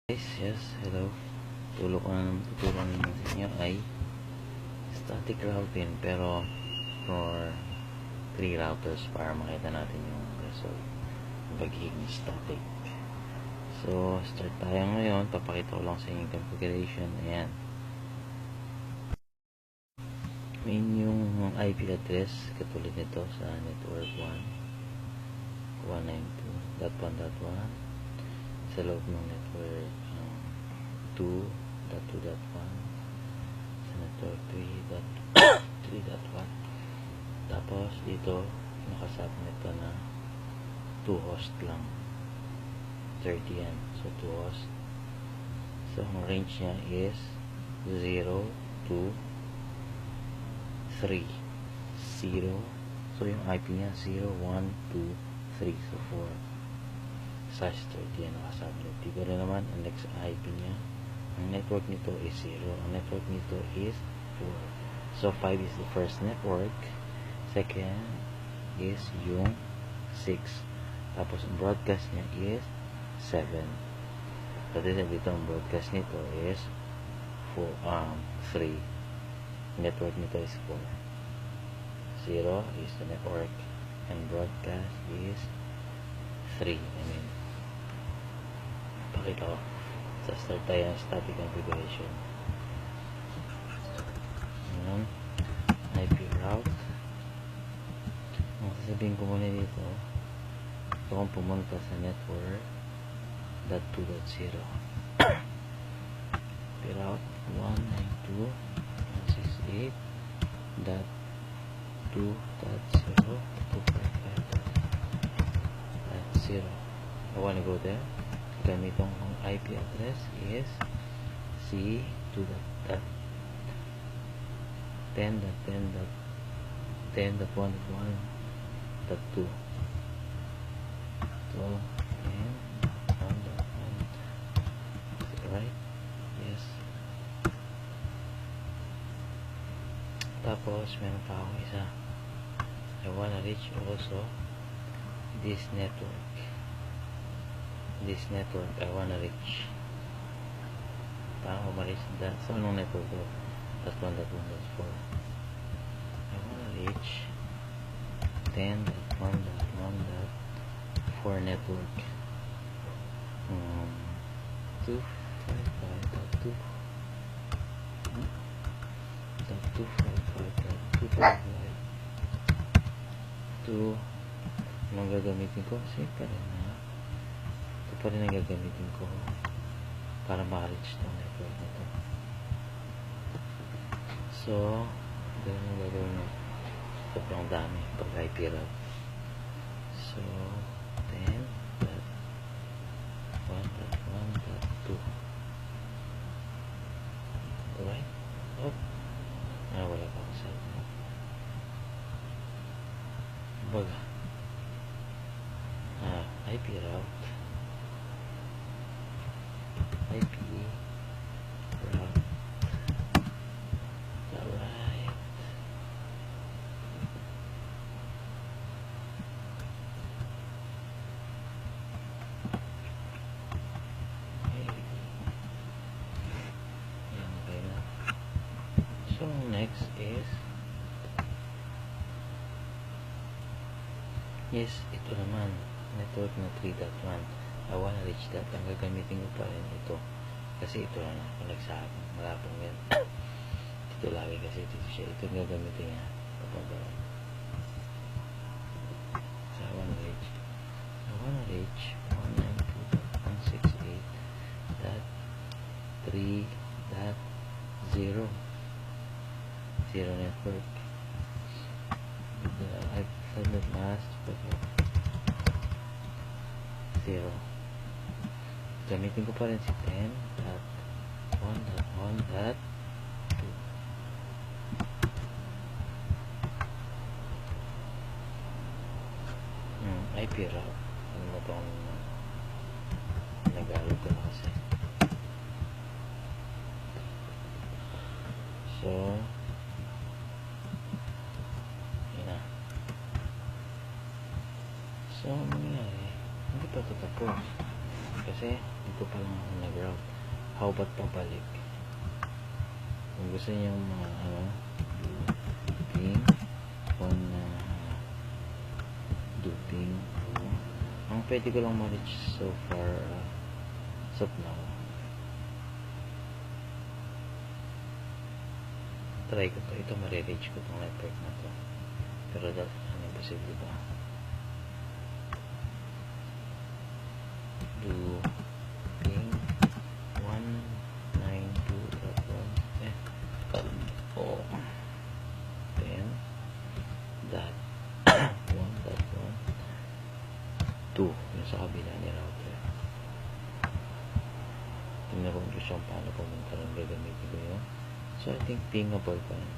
Guys, yes, hello. Tutulong naman sa inyo ay static routing pero for 3 routers para makita natin yung result ng pagiging static. So, start tayo ngayon. Papakita ko lang sa inyo yung configuration. Ayan. Main yung IP address katulad nito sa network 1 192.1.1 sa loob ng network 2.2.1 sa network 3.3.1 tapos dito nakasubnet pa na 2 host lang 30 yan, so 2 host. So ang range nya is 0 to 3 0, so yung IP nya 0, 1, 2, 3, so 4 slash 30 yan nakasubnet. Dito rin naman ang next IP nya, ang network nito is 0, ang network nito is 4. So 5 is the first network, second is yung 6, tapos ang broadcast nya is 7. So dito ang broadcast nito is 3, network nito is 4. 0 is the network and broadcast is 3. Pakita ko. So, start tayo ng static configuration. Ayan. IP route. Ang sasabihin ko muna dito, ito kung pumunta sa network .2.0. IP route 192.168.2.0. I want to go there. Gamitong ang IP address is C2.10.10.1.1.2. So, 10.1.1, right? Yes. Tapos, meron pa akong isa. I wanna reach also this network. I wanna reach. Paano ko ma-reach that? So, anong network ko? .1.1.4. I wanna reach 10.1.1.4 network. 255.2.255.255. Anong gagamitin ko? Simple na. Ito pa rin ang gagamitin ko para ma-reach ng network nito. So, ganun ang gagawin nyo. Sobrang dami pag IP route. So, 10.1.1.2. Alright? Oh, wala pa akong set. Baga. IP route. IP route. Alright. Okay na. So next is ito naman network na 3.1. I wanna reach that. Ang gagamitin ko pa rin ito kasi ito na connect sa akin. Wala pong yan. Ito lagi kasi ito siya. Ito yung gagamitin niya kapag so I wanna reach 192.168.3.0 0 network. I've said it last but 0. Gamitin ko pa rin si 10.1.1.2. IP route. Ano mo itong nag-alog ko na kasi. So, yun na. So, ano nangyari? Hindi pa ito tapos. Kasi, dito pa lang ako nag-route. How about pabalik? Kung gusto niyo mga duping on duping, ang pwede ko lang ma-reach so far as of now, try ko to. Ito ma-reach ko itong network na to, pero imposible ba? Duping 192.1 oh 10 dot 1.1 2 yung sa kabila ni router. Tingnan ko siya paano pumunta rin, gagamitin ko yun. So I think pingable pa yun.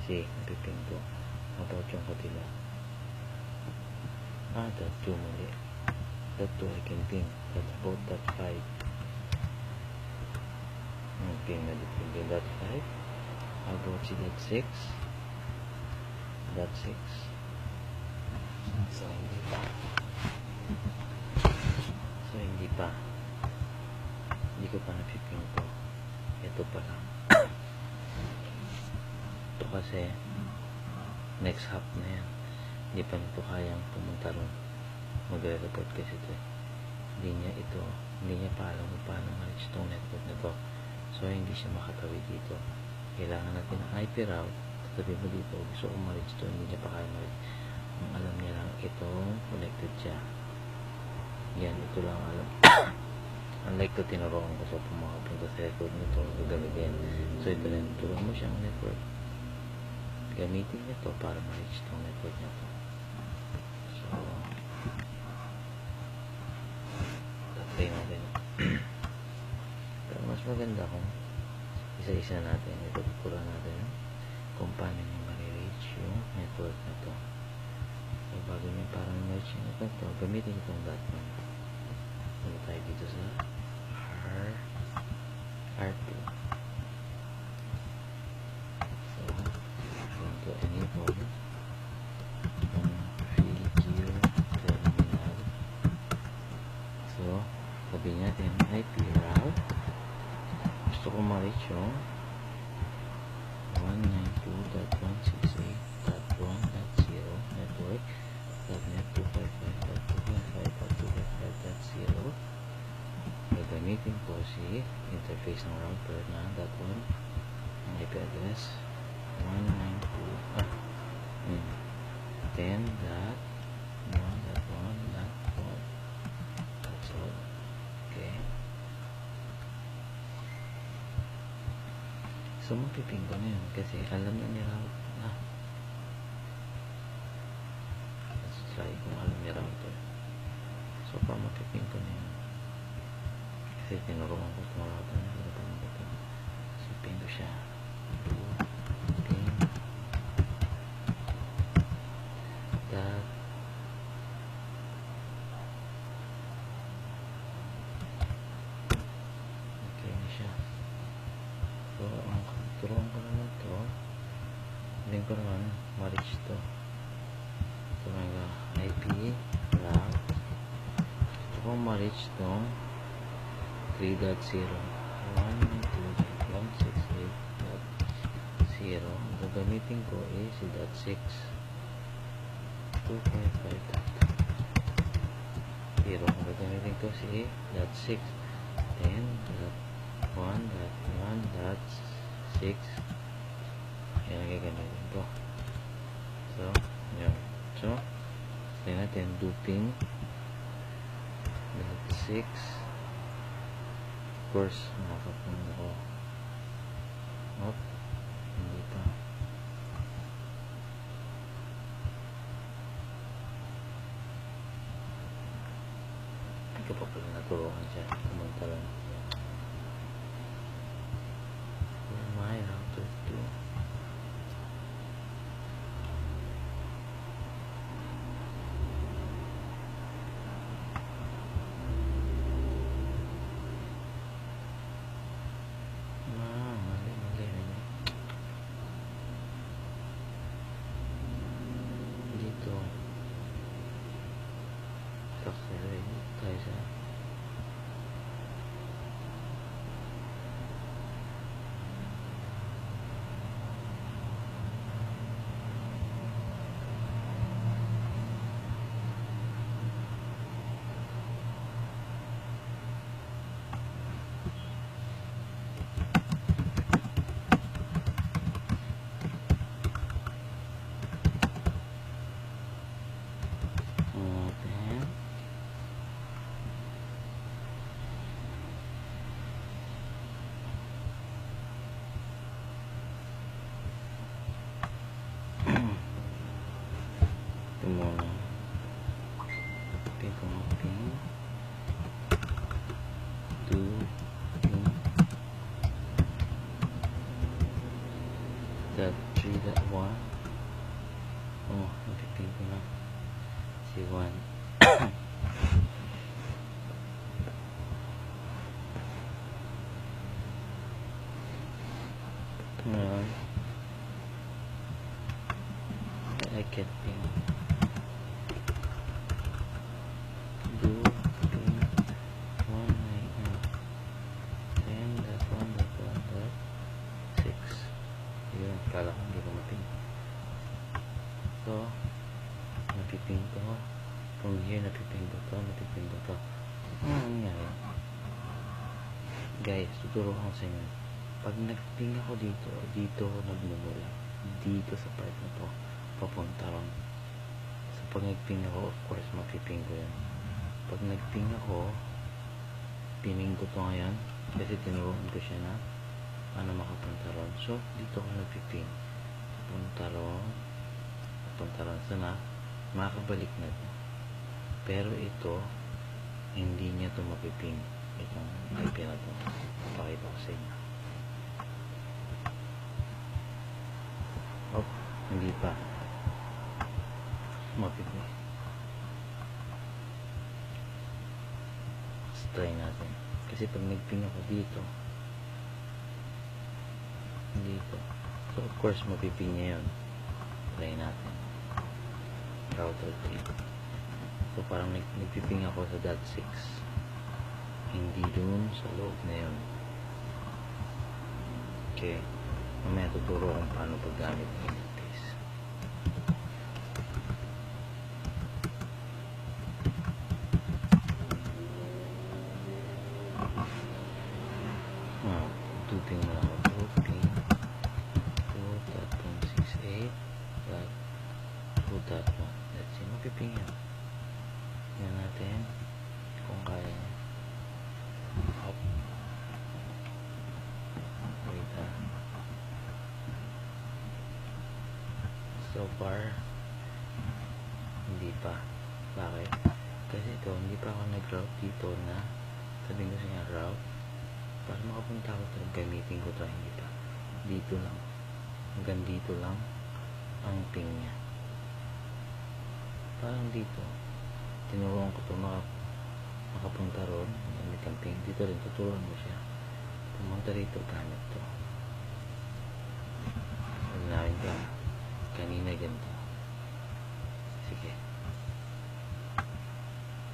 See, napiping ko about yung kabila. That 2 muli. That 2 I can ping. That's about that 5. Ping na dito. That 5. How about see that 6? That 6. So hindi pa. Hindi ko pa napiping to. Ito pa lang. Ito kasi next hop na yan. Hindi pa nito kayang pumunta ron. Magre-report kasi ito. Hindi niya pa alam kung paano ma-reach itong network na to. So hindi siya makatawid dito. Kailangan natin ng IP route. Tatabi mo dito. Gusto kong ma-reach ito. Hindi niya pa kaya ma-reach. Ang alam niya lang itong connected siya. Yan, ito lang alam. Unlike ito, tinuruan ko sa pumapunta sa network nito, gagamitin. So ito lang, turuan mo siyang network. Gamitin niya ito para ma-reach itong network niya ito. So tatry natin. Pero mas maganda kung isa-isa natin, ituturuan natin kung paano niya ma-reach yung network na ito. So bago niya parang ma-reach yung network ito, gamitin itong .1. Ano tayo dito sa R2. So, going to enable ang VQ terminal. So, sabi natin IP route. Gusto ko ma-reach yung 192.168.1.0 network .NET 255.255.255.0. Gagamitin ko si interface ng router na .1 ang IP address 10.1.1.1. That's all. Okay. So mapiping ko na yun kasi alam na ni router na. Let's try kung alam ni router. So pa mapiping ko na yun kasi tinuruan ko itong router na pero pa mapiping. So ping ko siya. Ping that okay na siya. So ang turuan ko naman ito, hindi ko naman ma-reach ito. So mga IP route, gusto kong ma-reach itong 3.0 192.168.0. Gagamitin ko is si .6 255.0. Gagamitin ko si .6 10.1.1.6. yan ang gagamitin ko. So yun. So sabi natin duping .6. Of course nakakapunod ako. Hindi pa. Hindi ko pa pala naturuan siya. Pumunta lang. For my router 2. Tayo sa Ngayon, I can ping. Do ping 1.9.10.1.1.6. Yun, kala ko hindi ko maping. So, napiping to. From here, napiping ko to. Napiping ko to. Ano nangyari? Guys, tuturo ko sa inyo. Pag nagping ako dito, dito nagmumula. Dito sa part na to. Papunta ron. So, pag nagping ako, of course, mapiping ko yan. Pag nagping ako, pining ko to ngayon. Kasi tinuruan ko siya na paano makapunta ron. So, dito ako nagpiping. Punta ron. Punta ron. Sana, makakabalik na to. Pero ito, hindi niya to mapiping. Itong IP na to. Pakita ko sa inyo. Oh, hindi pa. Mapiping. Let's try natin. Kasi pag nagping ako dito, so of course mapiping niya yun. Try natin. Router 3. So parang nagpiping ako sa .6. Hindi dun sa loob na yun. Okay. Mamaya tuturo kung paano paggamit ng interface. Tuping mo lang ako. Tuping 2.68.2.1. Let's see. Mapiping yan. Yan natin. Kung kaya niya. Up. Wait so far hindi pa. Bakit? Kasi ito hindi pa ako nag-route dito na sabihin ko siya route para makapunta ako ito gamitin ko ito. Hindi pa. Dito lang. Hanggang dito lang ang ping niya. Parang dito tinuruan ko ito makapunta ron gamit ang ping. Dito rin tuturuan mo siya pumunta rito gamit ito. Unahin ka kanina ganito. Sige,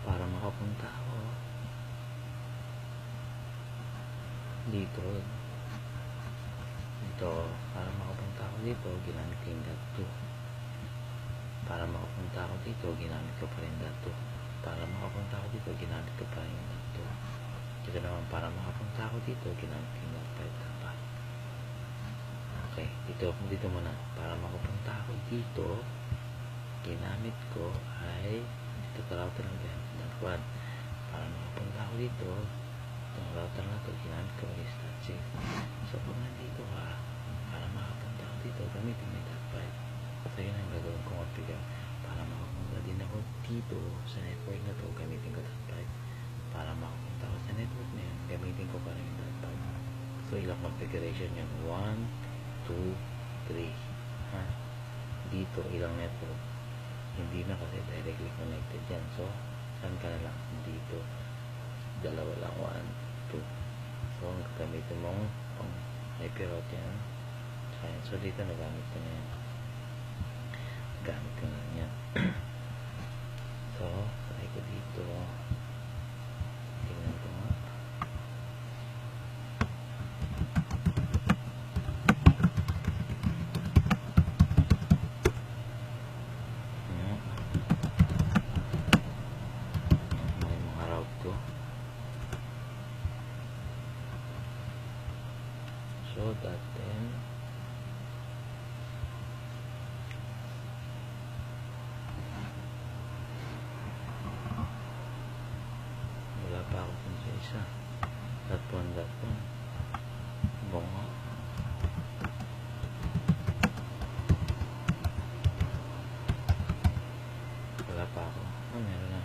para makapunta ako dito, para makapunta ako dito ginamit ko yung .2. Para makapunta ako dito ginamit ko pa rin .2. Para makapunta ako dito ginamit ko pa rin yung .2. Dito naman para makapunta ako dito ginamit ko yung .5. Okay, dito muna. Para makapunta ako dito ginamit ko ay ito router lang din .1. Para makapunta ako dito itong router na ito ginamit ko is .6. So kung nandito ka para makapunta ako dito gamitin may .5. So yun ang gagawin ko configure. Para makapunta din ako dito sa network na ito gamitin ko .5. Para makapunta ako sa network na yun gamitin ko pa rin .5. So ilang configuration yun 1, 2, 3 dito ilang network hindi na kasi directly connected yan. So saan ka na lang dito dalawa lang 1, 2. So ang gamitin mong IP route yan. So dito nagamit ko na yan. Gamit ko na yan. So try ko dito tingnan ko nga. May mga route ko. So that then wala pa ako dun sa isa. That one bongo. Wala pa ako. Meron na.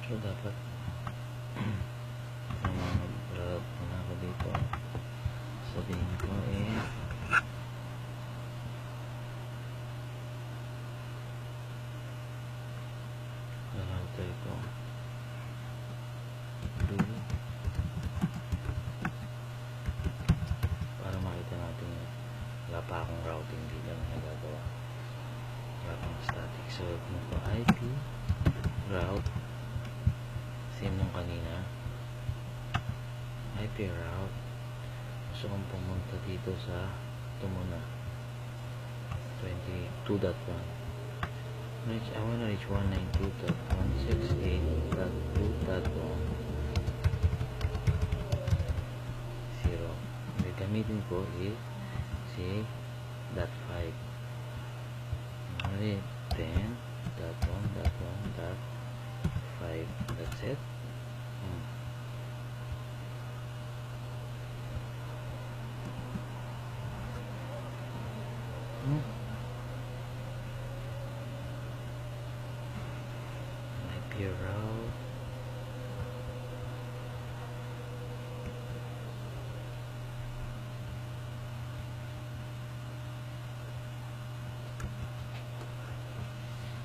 So dapat mag-route muna ako dito. Sabihin ko router ko do para makita natin wala pa akong routing dito na nagagawa. Wala pang static. So ito IP route same nung kanina. IP route gusto kong pumunta dito sa ito muna 22.1. I wanna reach 192.168.2.1.0. May gamitin ko is si .5. Alright, 10.1.1.5. That's it. IP route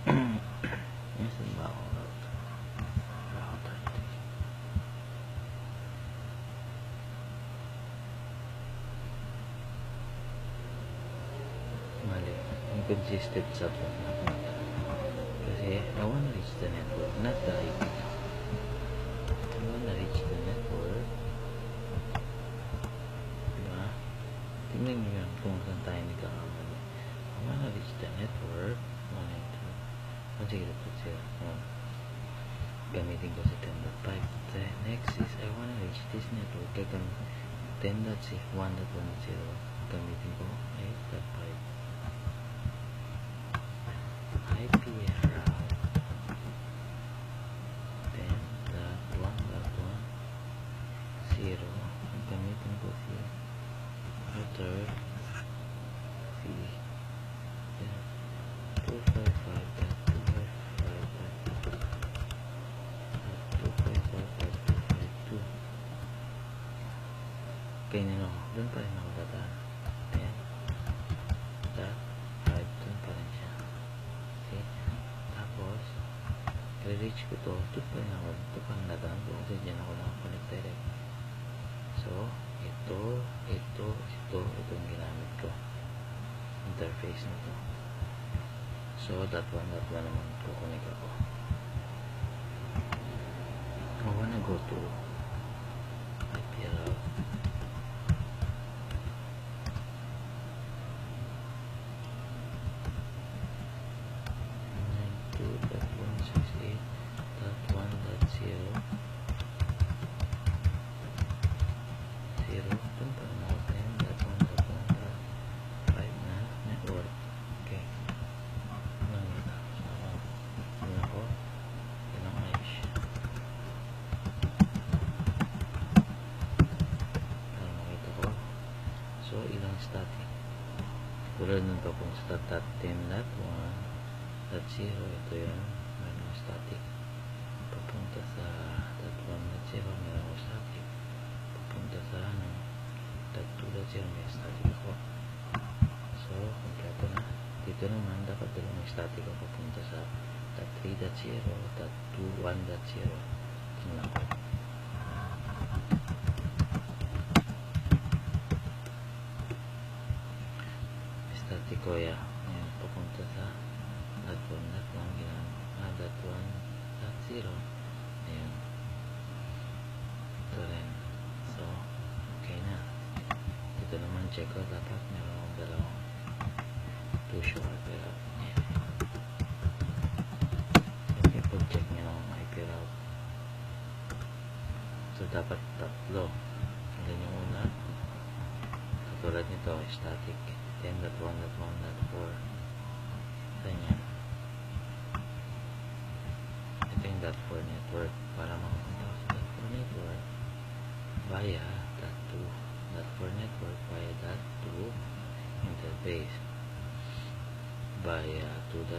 Nasaan ba ako router mali, inconsistent sa ito kasi I want to reach the network, not the IP. I want to reach the network, diba? Tingnan nyo yan kung saan tayo nagkakamali. I want to reach the network 192.168.2.1. Gamitin ko sa 10.5. The next is I want to reach this network. Gagamit 10.1.1.0. Gamitin ko 8.5. IP route 10.1.1.0. Gamitin ko si router C 255.255.255.252. Kaya nyo, doon pa rin ako dadaan. 10.5, doon pa rin siya. Okay? Tapos, i-reach ko to, doon pa rin ako, ito pa rin dadaan ko kasi dyan ako nakakonect direct. So, itong ginamit ko. Interface na to. So, that one naman kukunik ako. I wanna go to IP route. So, ilang static. Tulad nung papunta sa .10.1.0. Ito yan. Meron static. Papunta sa .1.0. Meron static. Papunta sa .2.0. May static ako. So, kompleto na. Dito naman, dapat dalawang static ako papunta sa .3.0. .2.1.0. Tingnan ko. Ko ya, ayan, papunta sa .1.0. Ayan, ito rin. So, okay na. Dito naman check ko, dapat meron akong dalawang too short, pero ayan. Okay, pag-check nyo lang ang IP route. So, dapat tatlo. Hanggang yung una, katulad nito, static 10.1.1.4. Saan yan? Ito yung .4 network. Para makapunta sa .4 network via .4 network via .2 interface via 2.0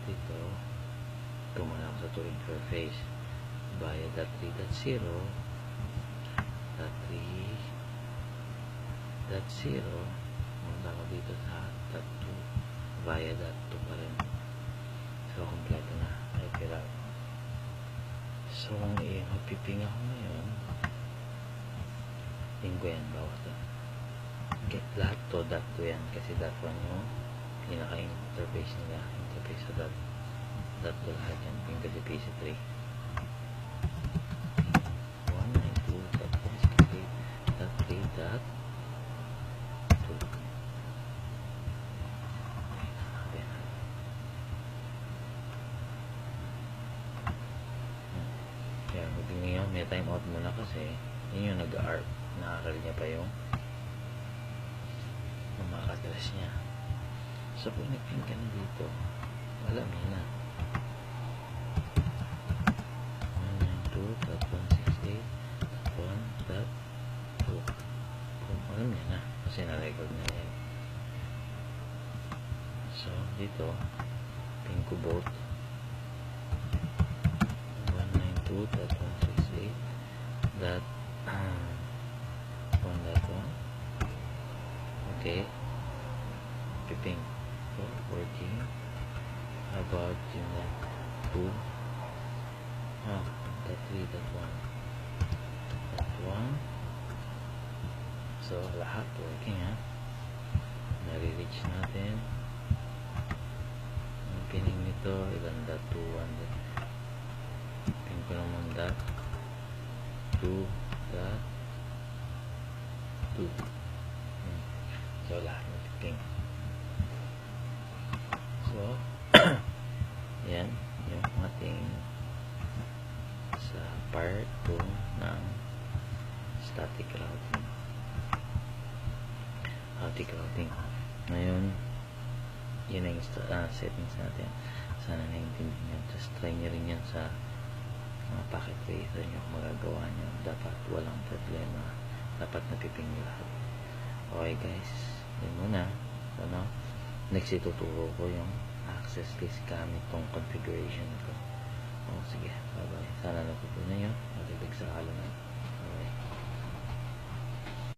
dito tumula ako sa 2 interface. via .3.0, punta ko dito sa .2 via .2 pa rin. So, kompleto na. Ay, pila. So, ang magpiping ako ngayon, ko yan, bawas na. Okay, lahat to .2 yan, kasi .1 yung pinaka-interface nila. Interface sa .2 lahat yan. Ping kasi PC3. 192.168.3.2. Kaya ngayon, may time out muna kasi yun yung nag-art. Nakakal niya pa yung mga katras niya. So, kung nag-pin ka na dito, alam niya na. 192.168.1.2. Alam niya na. Kasi na-record na yan. So, dito, pin ko both 192.168.1.1. Okay. Piping. So, working. About yung .2. .3.1. So, lahat working, ha. Nare-reach natin. Ang pining nito, ilan .2, 1. Pin ko naman .2. So, lahat nag-ping. So, yan yung ating sa part 2 ng static routing. Ngayon, yun na yung settings natin. Sana naiintindihan nyo. Just try nyo rin yan sa mga packet tracer nyo kung magagawa nyo. Dapat walang problema. Dapat napiping nyo lahat. Okay guys, yun muna. Ano? Next, ituturo ko yung access list gamit tong configuration ko. Sige, bye bye. Sana natutunan nyo. Maligag sa halaman.